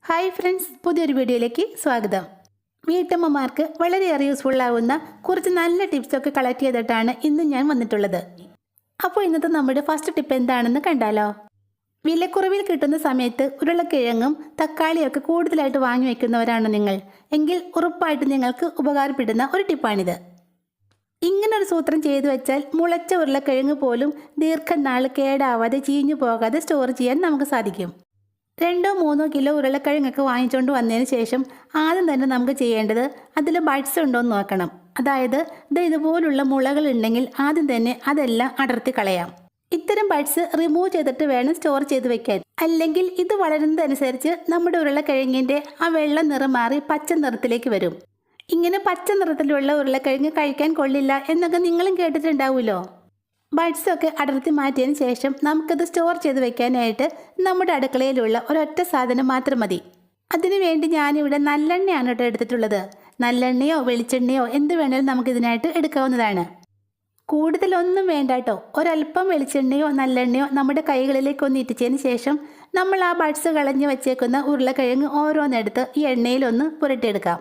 Hi friends, പുതിയൊരു വീഡിയോയിലേക്ക് സ്വാഗതം. വീട്ടമ്മമാർക്ക് വളരെയേറെ യൂസ്ഫുൾ ആവുന്ന കുറച്ച് നല്ല ടിപ്സൊക്കെ കളക്ട് ചെയ്തിട്ടാണ് ഇന്ന് ഞാൻ വന്നിട്ടുള്ളത്. അപ്പോൾ ഇന്നത്തെ നമ്മുടെ ഫസ്റ്റ് ടിപ്പ് എന്താണെന്ന് കണ്ടാലോ. വിലക്കുറവിൽ കിട്ടുന്ന സമയത്ത് ഉരുളക്കിഴങ്ങും തക്കാളിയൊക്കെ കൂടുതലായിട്ട് വാങ്ങി വയ്ക്കുന്നവരാണ് നിങ്ങൾ എങ്കിൽ ഉറപ്പായിട്ട് നിങ്ങൾക്ക് ഉപകാരപ്പെടുന്ന ഒരു ടിപ്പാണിത്. ഇങ്ങനൊരു സൂത്രം ചെയ്തു വെച്ചാൽ മുളച്ച ഉരുളക്കിഴങ്ങ് പോലും ദീർഘനാൾ കേടാവാതെ ചീഞ്ഞു പോകാതെ സ്റ്റോർ ചെയ്യാൻ നമുക്ക് സാധിക്കും. 2-3 കിലോ ഉരുളക്കിഴങ്ങൊക്കെ വാങ്ങിച്ചുകൊണ്ട് വന്നതിന് ശേഷം ആദ്യം തന്നെ നമുക്ക് ചെയ്യേണ്ടത് അതിൽ ബഡ്സ് ഉണ്ടോ എന്ന് നോക്കണം. അതായത് ഇതുപോലുള്ള മുളകൾ ഉണ്ടെങ്കിൽ ആദ്യം തന്നെ അതെല്ലാം അടർത്തി കളയാം. ഇത്തരം ബഡ്സ് റിമൂവ് ചെയ്തിട്ട് വേണം സ്റ്റോർ ചെയ്ത് വെക്കാൻ. അല്ലെങ്കിൽ ഇത് വളരുന്നതനുസരിച്ച് നമ്മുടെ ഉരുളക്കിഴങ്ങിൻ്റെ ആ വെള്ള നിറം മാറി പച്ച നിറത്തിലേക്ക് വരും. ഇങ്ങനെ പച്ച നിറത്തിലുള്ള ഉരുളക്കിഴങ്ങ് കഴിക്കാൻ കൊള്ളില്ല എന്നൊക്കെ നിങ്ങളും കേട്ടിട്ടുണ്ടാവുമല്ലോ. ബഡ്സൊക്കെ അടർത്തി മാറ്റിയതിന് ശേഷം നമുക്കത് സ്റ്റോർ ചെയ്ത് വെക്കാനായിട്ട് നമ്മുടെ അടുക്കളയിലുള്ള ഒരൊറ്റ സാധനം മാത്രം മതി. അതിനുവേണ്ടി ഞാനിവിടെ നല്ലെണ്ണയാണ് കേട്ടോ എടുത്തിട്ടുള്ളത്. നല്ലെണ്ണയോ വെളിച്ചെണ്ണയോ എന്ത് വേണേലും നമുക്കിതിനായിട്ട് എടുക്കാവുന്നതാണ്. കൂടുതലൊന്നും വേണ്ട കേട്ടോ. ഒരല്പം വെളിച്ചെണ്ണയോ നല്ലെണ്ണയോ നമ്മുടെ കൈകളിലേക്കൊന്ന് ഇറ്റിച്ചതിന് ശേഷം നമ്മൾ ആ ബഡ്സ് കളഞ്ഞ് വെച്ചേക്കുന്ന ഉരുളക്കിഴങ്ങ് ഓരോന്നെടുത്ത് ഈ എണ്ണയിലൊന്ന് പുരട്ടിയെടുക്കാം.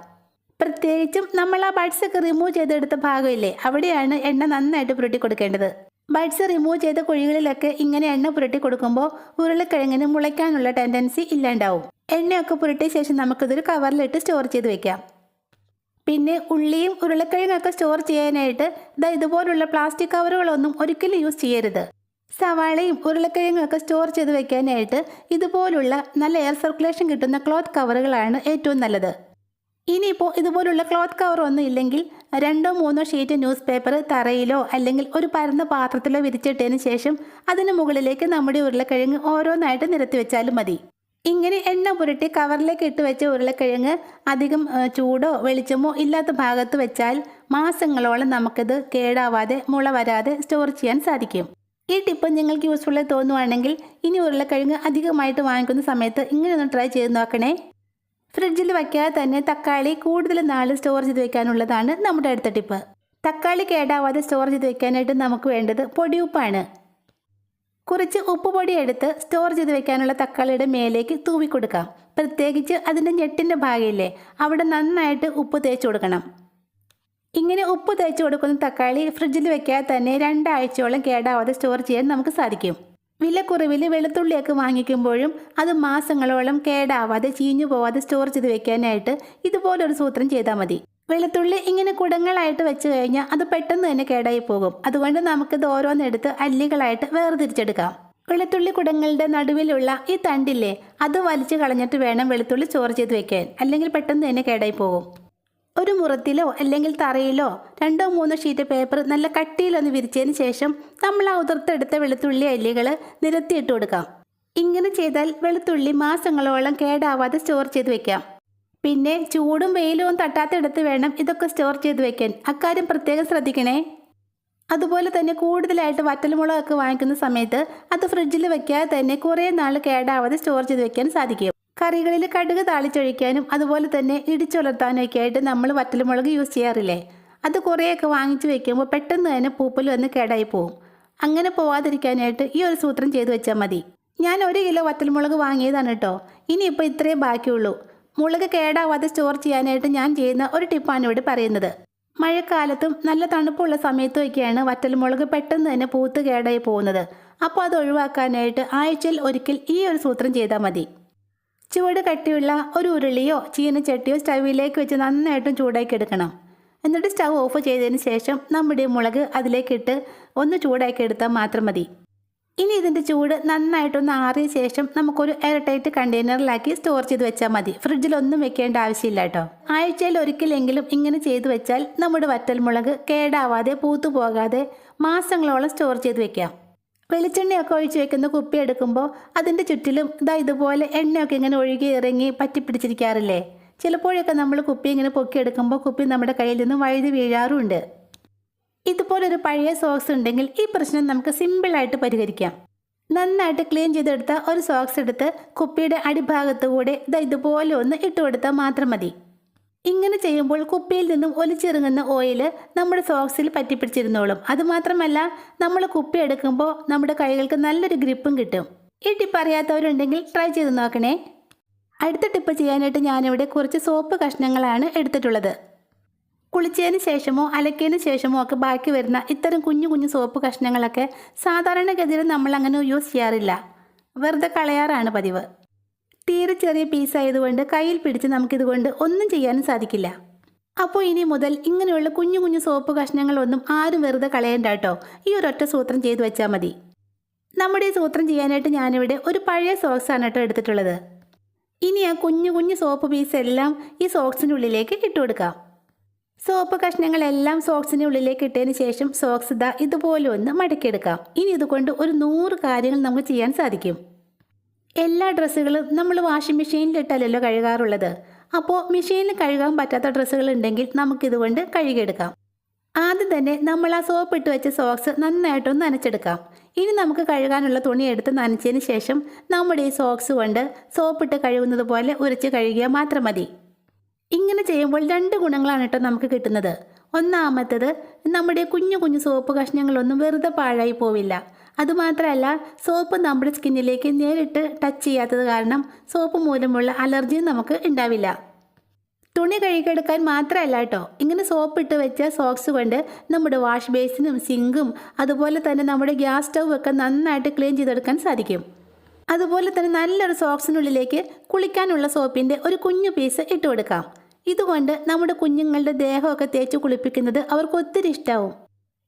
പ്രത്യേകിച്ചും നമ്മൾ ആ ബഡ്സൊക്കെ റിമൂവ് ചെയ്തെടുത്ത ഭാഗമില്ലേ, അവിടെയാണ് എണ്ണ നന്നായിട്ട് പുരട്ടി കൊടുക്കേണ്ടത്. ബഡ്സ് റിമൂവ് ചെയ്ത കുഴികളിലൊക്കെ ഇങ്ങനെ എണ്ണ പുരട്ടി കൊടുക്കുമ്പോൾ ഉരുളക്കിഴങ്ങിന് മുളയ്ക്കാനുള്ള ടെൻഡൻസി ഇല്ലാണ്ടാവും. എണ്ണയൊക്കെ പുരട്ടിയ ശേഷം നമുക്കിതൊരു കവറിലിട്ട് സ്റ്റോർ ചെയ്ത് വെക്കാം. പിന്നെ ഉള്ളിയും ഉരുളക്കിഴങ്ങൊക്കെ സ്റ്റോർ ചെയ്യാനായിട്ട് ഇതുപോലുള്ള പ്ലാസ്റ്റിക് കവറുകളൊന്നും ഒരിക്കലും യൂസ് ചെയ്യരുത്. സവാളയും ഉരുളക്കിഴങ്ങൊക്കെ സ്റ്റോർ ചെയ്ത് വെക്കാനായിട്ട് ഇതുപോലുള്ള നല്ല എയർ സർക്കുലേഷൻ കിട്ടുന്ന ക്ലോത്ത് കവറുകളാണ് ഏറ്റവും നല്ലത്. ഇനിയിപ്പോൾ ഇതുപോലുള്ള ക്ലോത്ത് കവറൊന്നും ഇല്ലെങ്കിൽ 2-3 ഷീറ്റ് ന്യൂസ് പേപ്പർ തറയിലോ അല്ലെങ്കിൽ ഒരു പരന്ന പാത്രത്തിലോ വിരിച്ചിട്ടതിന് ശേഷം അതിന് മുകളിലേക്ക് നമ്മുടെ ഉരുളക്കിഴങ്ങ് ഓരോന്നായിട്ട് നിരത്തി വെച്ചാലും മതി. ഇങ്ങനെ എണ്ണ പുരട്ടി കവറിലേക്ക് ഇട്ട് വെച്ച ഉരുളക്കിഴങ്ങ് അധികം ചൂടോ വെളിച്ചമോ ഇല്ലാത്ത ഭാഗത്ത് വെച്ചാൽ മാസങ്ങളോളം നമുക്കിത് കേടാവാതെ മുള വരാതെ സ്റ്റോർ ചെയ്യാൻ സാധിക്കും. ഈ ടിപ്പ് നിങ്ങൾക്ക് യൂസ്ഫുള്ളായി തോന്നുവാണെങ്കിൽ ഇനി ഉരുളക്കിഴങ്ങ് അധികമായിട്ട് വാങ്ങിക്കുന്ന സമയത്ത് ഇങ്ങനെയൊന്ന് ട്രൈ ചെയ്ത് നോക്കണേ. ഫ്രിഡ്ജിൽ വയ്ക്കാതെ തന്നെ തക്കാളി കൂടുതൽ നാൾ സ്റ്റോർ ചെയ്ത് വെക്കാനുള്ളതാണ് നമ്മുടെ അടുത്ത ടിപ്പ്. തക്കാളി കേടാവാതെ സ്റ്റോർ ചെയ്ത് വെക്കാനായിട്ട് നമുക്ക് വേണ്ടത് പൊടിയുപ്പാണ്. കുറച്ച് ഉപ്പ് പൊടി എടുത്ത് സ്റ്റോർ ചെയ്ത് വെക്കാനുള്ള തക്കാളിയുടെ മേലേക്ക് തൂവി കൊടുക്കാം. പ്രത്യേകിച്ച് അതിൻ്റെ ഞെട്ടിൻ്റെ ഭാഗമില്ലേ, അവിടെ നന്നായിട്ട് ഉപ്പ് തേച്ച് കൊടുക്കണം. ഇങ്ങനെ ഉപ്പ് തേച്ച് കൊടുക്കുന്ന തക്കാളി ഫ്രിഡ്ജിൽ വെക്കാതെ തന്നെ 2 ആഴ്ചയോളം കേടാവാതെ സ്റ്റോർ ചെയ്യാൻ നമുക്ക് സാധിക്കും. വിലക്കുറവിൽ വെളുത്തുള്ളിയൊക്കെ വാങ്ങിക്കുമ്പോഴും അത് മാസങ്ങളോളം കേടാവാതെ ചീഞ്ഞു പോവാതെ സ്റ്റോർ ചെയ്ത് വെക്കാനായിട്ട് ഇതുപോലൊരു സൂത്രം ചെയ്താൽ മതി. വെളുത്തുള്ളി ഇങ്ങനെ കുടങ്ങളായിട്ട് വെച്ച് കഴിഞ്ഞാൽ അത് പെട്ടെന്ന് തന്നെ കേടായി പോകും. അതുകൊണ്ട് നമുക്കിത് ഓരോന്നെടുത്ത് അല്ലികളായിട്ട് വേർതിരിച്ചെടുക്കാം. വെളുത്തുള്ളി കുടങ്ങളുടെ നടുവിലുള്ള ഈ തണ്ടില്ലേ, അത് വലിച്ചു കളഞ്ഞിട്ട് വേണം വെളുത്തുള്ളി സ്റ്റോർ ചെയ്ത് വെക്കാൻ, അല്ലെങ്കിൽ പെട്ടെന്ന് തന്നെ കേടായി പോകും. ഒരു മുറത്തിലോ അല്ലെങ്കിൽ തറയിലോ 2-3 ഷീറ്റ് പേപ്പർ നല്ല കട്ടിയിലൊന്ന് വിരിച്ചതിന് ശേഷം നമ്മൾ ആ ഉതിർത്തെടുത്ത വെളുത്തുള്ളി അല്ലികൾ നിരത്തിയിട്ട് കൊടുക്കാം. ഇങ്ങനെ ചെയ്താൽ വെളുത്തുള്ളി മാസങ്ങളോളം കേടാവാതെ സ്റ്റോർ ചെയ്ത് വെക്കാം. പിന്നെ ചൂടും വെയിലും തട്ടാത്തിടത്ത് വേണം ഇതൊക്കെ സ്റ്റോർ ചെയ്ത് വെക്കാൻ. അക്കാര്യം പ്രത്യേകം ശ്രദ്ധിക്കണേ. അതുപോലെ തന്നെ കൂടുതലായിട്ട് വറ്റൽമുളകൊക്കെ വാങ്ങിക്കുന്ന സമയത്ത് അത് ഫ്രിഡ്ജിൽ വെക്കാതെ തന്നെ കുറേ നാൾ കേടാവാതെ സ്റ്റോർ ചെയ്ത് വെക്കാൻ സാധിക്കും. കറികളിൽ കടുക് താളിച്ചൊഴിക്കാനും അതുപോലെ തന്നെ ഇടിച്ചുലർത്താനും ഒക്കെ ആയിട്ട് നമ്മൾ വറ്റൽമുളക് യൂസ് ചെയ്യാറില്ലേ, അത് കുറേയൊക്കെ വാങ്ങിച്ച് വെക്കുമ്പോൾ പെട്ടെന്ന് തന്നെ പൂപ്പൽ വന്ന് കേടായി പോവും. അങ്ങനെ പോവാതിരിക്കാനായിട്ട് ഈ ഒരു സൂത്രം ചെയ്തു വെച്ചാൽ മതി. ഞാൻ 1 കിലോ വറ്റൽമുളക് വാങ്ങിയതാണ് കേട്ടോ. ഇനിയിപ്പോൾ ഇത്രയേ ബാക്കിയുള്ളൂ. മുളക് കേടാവാതെ സ്റ്റോർ ചെയ്യാനായിട്ട് ഞാൻ ചെയ്യുന്ന ഒരു ടിപ്പാണ് ഇവിടെ പറയുന്നത്. മഴക്കാലത്തും നല്ല തണുപ്പുള്ള സമയത്തുമൊക്കെയാണ് വറ്റൽമുളക് പെട്ടെന്ന് തന്നെ പൂത്ത് കേടായി പോകുന്നത്. അപ്പോൾ അത് ഒഴിവാക്കാനായിട്ട് ആഴ്ചയിൽ ഒരിക്കൽ ഈ ഒരു സൂത്രം ചെയ്താൽ മതി. ചുവട് കട്ടിയുള്ള ഒരു ഉരുളിയോ ചീനച്ചട്ടിയോ സ്റ്റൗവിലേക്ക് വെച്ച് നന്നായിട്ടും ചൂടാക്കി എടുക്കണം. എന്നിട്ട് സ്റ്റൗ ഓഫ് ചെയ്തതിന് ശേഷം നമ്മുടെ മുളക് അതിലേക്കിട്ട് ഒന്ന് ചൂടാക്കി എടുത്താൽ മാത്രം മതി. ഇനി ഇതിൻ്റെ ചൂട് നന്നായിട്ടൊന്ന് ആറിയ ശേഷം നമുക്കൊരു എയർ ടൈറ്റ് കണ്ടെയ്നറിലാക്കി സ്റ്റോർ ചെയ്ത് വെച്ചാൽ മതി. ഫ്രിഡ്ജിലൊന്നും വെക്കേണ്ട ആവശ്യമില്ല കേട്ടോ. ആഴ്ചയിൽ ഒരിക്കലെങ്കിലും ഇങ്ങനെ ചെയ്തു വെച്ചാൽ നമ്മുടെ വറ്റൽമുളക് കേടാവാതെ പൂത്തു പോകാതെ മാസങ്ങളോളം സ്റ്റോർ ചെയ്ത് വെക്കാം. വെളിച്ചെണ്ണയൊക്കെ ഒഴിച്ച് വെക്കുന്ന കുപ്പി എടുക്കുമ്പോൾ അതിൻ്റെ ചുറ്റിലും ഇതുപോലെ എണ്ണയൊക്കെ ഇങ്ങനെ ഒഴുകി ഇറങ്ങി പറ്റിപ്പിടിച്ചിരിക്കാറില്ലേ. ചിലപ്പോഴൊക്കെ നമ്മൾ കുപ്പി ഇങ്ങനെ പൊക്കിയെടുക്കുമ്പോൾ കുപ്പി നമ്മുടെ കയ്യിൽ നിന്ന് വഴുതി വീഴാറുമുണ്ട്. ഇതുപോലൊരു പഴയ സോക്സ് ഉണ്ടെങ്കിൽ ഈ പ്രശ്നം നമുക്ക് സിമ്പിളായിട്ട് പരിഹരിക്കാം. നന്നായിട്ട് ക്ലീൻ ചെയ്തെടുത്ത ഒരു സോക്സ് എടുത്ത് കുപ്പിയുടെ അടിഭാഗത്ത് കൂടെ ഇതുപോലെ ഒന്ന് ഇട്ട് കൊടുത്താൽ മാത്രം മതി. ഇങ്ങനെ ചെയ്യുമ്പോൾ കുപ്പിയിൽ നിന്നും ഒലിച്ചിറങ്ങുന്ന ഓയിൽ നമ്മുടെ സോക്സിൽ പറ്റിപ്പിടിച്ചിരുന്നോളും. അതുമാത്രമല്ല, നമ്മൾ കുപ്പി എടുക്കുമ്പോൾ നമ്മുടെ കൈകൾക്ക് നല്ലൊരു ഗ്രിപ്പും കിട്ടും. ഈ ടിപ്പ് അറിയാത്തവരുണ്ടെങ്കിൽ ട്രൈ ചെയ്ത് നോക്കണേ. അടുത്ത ടിപ്പ് ചെയ്യാനായിട്ട് ഞാനിവിടെ കുറച്ച് സോപ്പ് കഷ്ണങ്ങളാണ് എടുത്തിട്ടുള്ളത്. കുളിച്ചതിന് ശേഷമോ അലക്കിയതിന് ശേഷമോ ഒക്കെ ബാക്കി വരുന്ന ഇത്തരം കുഞ്ഞു കുഞ്ഞു സോപ്പ് കഷ്ണങ്ങളൊക്കെ സാധാരണഗതിയിൽ നമ്മൾ അങ്ങനെ യൂസ് ചെയ്യാറില്ല. വെറുതെ കളയാറാണ് പതിവ്. തീരെ ചെറിയ പീസായതുകൊണ്ട് കയ്യിൽ പിടിച്ച് നമുക്കിതുകൊണ്ട് ഒന്നും ചെയ്യാനും സാധിക്കില്ല. അപ്പോൾ ഇനി മുതൽ ഇങ്ങനെയുള്ള കുഞ്ഞു കുഞ്ഞു സോപ്പ് കഷ്ണങ്ങളൊന്നും ആരും വെറുതെ കളയണ്ട കേട്ടോ. ഈ ഒരൊറ്റ സൂത്രം ചെയ്തു വെച്ചാൽ മതി. നമ്മുടെ ഈ സൂത്രം ചെയ്യാനായിട്ട് ഞാനിവിടെ ഒരു പഴയ സോക്സാണ് കേട്ടോ എടുത്തിട്ടുള്ളത്. ഇനി ആ കുഞ്ഞു കുഞ്ഞു സോപ്പ് പീസ് എല്ലാം ഈ സോക്സിൻ്റെ ഉള്ളിലേക്ക് ഇട്ട് കൊടുക്കാം. സോപ്പ് കഷ്ണങ്ങളെല്ലാം സോക്സിൻ്റെ ഉള്ളിലേക്ക് ഇട്ടതിന് ശേഷം സോക്സ് ഇതുപോലെ ഒന്ന് മടക്കിയെടുക്കാം. ഇനി ഇതുകൊണ്ട് ഒരു 100 കാര്യങ്ങൾ നമുക്ക് ചെയ്യാൻ സാധിക്കും. എല്ലാ ഡ്രസ്സുകളും നമ്മൾ വാഷിംഗ് മെഷീനിലിട്ടല്ലല്ലോ കഴുകാറുള്ളത്. അപ്പോൾ മെഷീനിൽ കഴുകാൻ പറ്റാത്ത ഡ്രസ്സുകൾ ഉണ്ടെങ്കിൽ നമുക്കിതുകൊണ്ട് കഴുകിയെടുക്കാം. ആദ്യം തന്നെ നമ്മൾ ആ സോപ്പ് ഇട്ട് വെച്ച സോക്സ് നന്നായിട്ടൊന്ന് നനച്ചെടുക്കാം. ഇനി നമുക്ക് കഴുകാനുള്ള തുണി എടുത്ത് നനച്ചതിന് ശേഷം നമ്മുടെ ഈ സോക്സ് കൊണ്ട് സോപ്പിട്ട് കഴുകുന്നത് പോലെ ഉരച്ച് കഴുകിയാൽ മാത്രം മതി. ഇങ്ങനെ ചെയ്യുമ്പോൾ 2 ഗുണങ്ങളാണ് കേട്ടോ നമുക്ക് കിട്ടുന്നത്. ഒന്നാമത്തേത്, നമ്മുടെ കുഞ്ഞു കുഞ്ഞു സോപ്പ് കഷ്ണങ്ങളൊന്നും വെറുതെ പാഴായി പോവില്ല. അതുമാത്രമല്ല, സോപ്പ് നമ്മുടെ സ്കിന്നിലേക്ക് നേരിട്ട് ടച്ച് ചെയ്യാത്തത് കാരണം സോപ്പ് മൂലമുള്ള അലർജിയും നമുക്ക് ഉണ്ടാവില്ല. തുണി കഴുകിയെടുക്കാൻ മാത്രമല്ല കേട്ടോ, ഇങ്ങനെ സോപ്പ് ഇട്ട് വെച്ച സോക്സ് കൊണ്ട് നമ്മുടെ വാഷ് ബേസിനും സിങ്കും അതുപോലെ തന്നെ നമ്മുടെ ഗ്യാസ് സ്റ്റൗ ഒക്കെ നന്നായിട്ട് ക്ലീൻ ചെയ്തെടുക്കാൻ സാധിക്കും. അതുപോലെ തന്നെ നല്ലൊരു സോക്സിനുള്ളിലേക്ക് കുളിക്കാനുള്ള സോപ്പിൻ്റെ ഒരു കുഞ്ഞു പീസ് ഇട്ട് കൊടുക്കാം. ഇതുകൊണ്ട് നമ്മുടെ കുഞ്ഞുങ്ങളുടെ ദേഹമൊക്കെ തേച്ച് കുളിപ്പിക്കുന്നത് അവർക്ക് ഒത്തിരി ഇഷ്ടമാവും.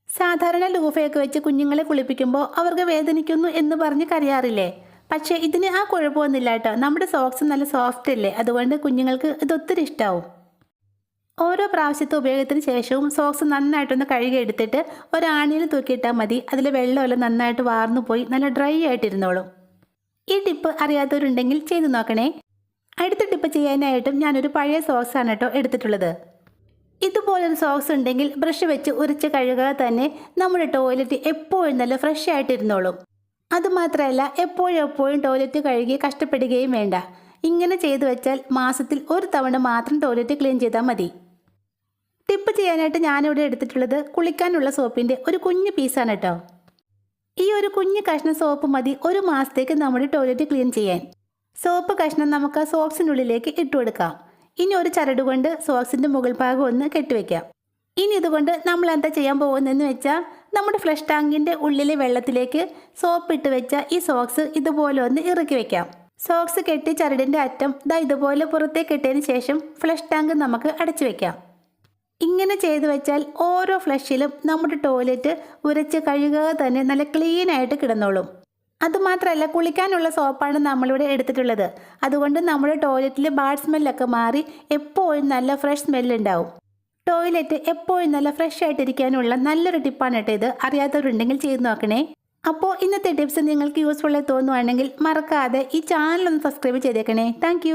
സാധാരണ ലൂഫയൊക്കെ വെച്ച് കുഞ്ഞുങ്ങളെ കുളിപ്പിക്കുമ്പോൾ അവർക്ക് വേദനിക്കുന്നു എന്ന് പറഞ്ഞ് കരയാറില്ലേ? പക്ഷേ ഇതിന് ആ കുഴപ്പമൊന്നുമില്ല കേട്ടോ. നമ്മുടെ സോക്സ് നല്ല സോഫ്റ്റ് അല്ലേ, അതുകൊണ്ട് കുഞ്ഞുങ്ങൾക്ക് ഇതൊത്തിരി ഇഷ്ടമാവും. ഓരോ പ്രാവശ്യത്തെ ഉപയോഗത്തിന് ശേഷവും സോക്സ് നന്നായിട്ടൊന്ന് കഴുകി എടുത്തിട്ട് ഒരാണിയിൽ തൂക്കിയിട്ടാൽ മതി. അതിൽ വെള്ളമെല്ലാം നന്നായിട്ട് വാർന്നു പോയി നല്ല ഡ്രൈ ആയിട്ടിരുന്നോളും. ഈ ടിപ്പ് അറിയാത്തവരുണ്ടെങ്കിൽ ചെയ്തു നോക്കണേ. അടുത്ത ടിപ്പ് ചെയ്യാനായിട്ടും ഞാനൊരു പഴയ സോക്സാണ് കേട്ടോ എടുത്തിട്ടുള്ളത്. ഇതുപോലൊരു സോക്സ് ഉണ്ടെങ്കിൽ ബ്രഷ് വെച്ച് ഉരച്ച് കഴുകാതെ തന്നെ നമ്മുടെ ടോയ്ലറ്റ് എപ്പോഴും നല്ല ഫ്രഷ് ആയിട്ടിരുന്നോളും. അതുമാത്രമല്ല, എപ്പോഴും ടോയ്ലറ്റ് കഴുകി കഷ്ടപ്പെടുകയും വേണ്ട. ഇങ്ങനെ ചെയ്തു വെച്ചാൽ മാസത്തിൽ ഒരു തവണ മാത്രം ടോയ്ലറ്റ് ക്ലീൻ ചെയ്താൽ മതി. ടിപ്പ് ചെയ്യാനായിട്ട് ഞാനിവിടെ എടുത്തിട്ടുള്ളത് കുളിക്കാനുള്ള സോപ്പിൻ്റെ ഒരു കുഞ്ഞു പീസാണ് കേട്ടോ. ഈ ഒരു കുഞ്ഞു കഷ്ണം സോപ്പ് മതി 1 മാസത്തേക്ക് നമ്മുടെ ടോയ്ലറ്റ് ക്ലീൻ ചെയ്യാൻ. സോപ്പ് കഷ്ണം നമുക്ക് സോക്സിനുള്ളിലേക്ക് ഇട്ട് കൊടുക്കാം. ഇനി ഒരു ചരട് കൊണ്ട് സോക്സിൻ്റെ മുകൾ ഭാഗം ഒന്ന് കെട്ടിവെക്കാം. ഇനി ഇതുകൊണ്ട് നമ്മൾ എന്താ ചെയ്യാൻ പോകുന്നതെന്ന് വെച്ചാൽ, നമ്മുടെ ഫ്ലഷ് ടാങ്കിൻ്റെ ഉള്ളിലെ വെള്ളത്തിലേക്ക് സോപ്പ് ഇട്ട് വെച്ച ഈ സോക്സ് ഇതുപോലെ ഒന്ന് ഇറക്കി വെക്കാം. സോക്സ് കെട്ടി ചരടിൻ്റെ അറ്റം ഇതുപോലെ പുറത്തേക്ക് ഇട്ടതിന് ശേഷം ഫ്ലഷ് ടാങ്ക് നമുക്ക് അടച്ചു വെക്കാം. ഇങ്ങനെ ചെയ്തു വെച്ചാൽ ഓരോ ഫ്ലഷിലും നമ്മുടെ ടോയ്ലറ്റ് ഉരച്ച് കഴുകാതെ തന്നെ നല്ല ക്ലീനായിട്ട് കിടന്നോളും. അതുമാത്രമല്ല, കുളിക്കാനുള്ള സോപ്പാണ് നമ്മളിവിടെ എടുത്തിട്ടുള്ളത്. അതുകൊണ്ട് നമ്മുടെ ടോയ്ലറ്റിലെ ബാഡ് സ്മെല്ലൊക്കെ മാറി എപ്പോഴും നല്ല ഫ്രഷ് സ്മെല്ലുണ്ടാവും. ടോയ്ലറ്റ് എപ്പോഴും നല്ല ഫ്രഷ് ആയിട്ടിരിക്കാനുള്ള നല്ലൊരു ടിപ്പാണ് കേട്ടോ ഇത്. അറിയാത്തവരുണ്ടെങ്കിൽ ചെയ്ത് നോക്കണേ. അപ്പോൾ ഇന്നത്തെ ടിപ്സ് നിങ്ങൾക്ക് യൂസ്ഫുള്ളായി തോന്നുവാണെങ്കിൽ മറക്കാതെ ഈ ചാനൽ ഒന്ന് സബ്സ്ക്രൈബ് ചെയ്തേക്കണേ. താങ്ക്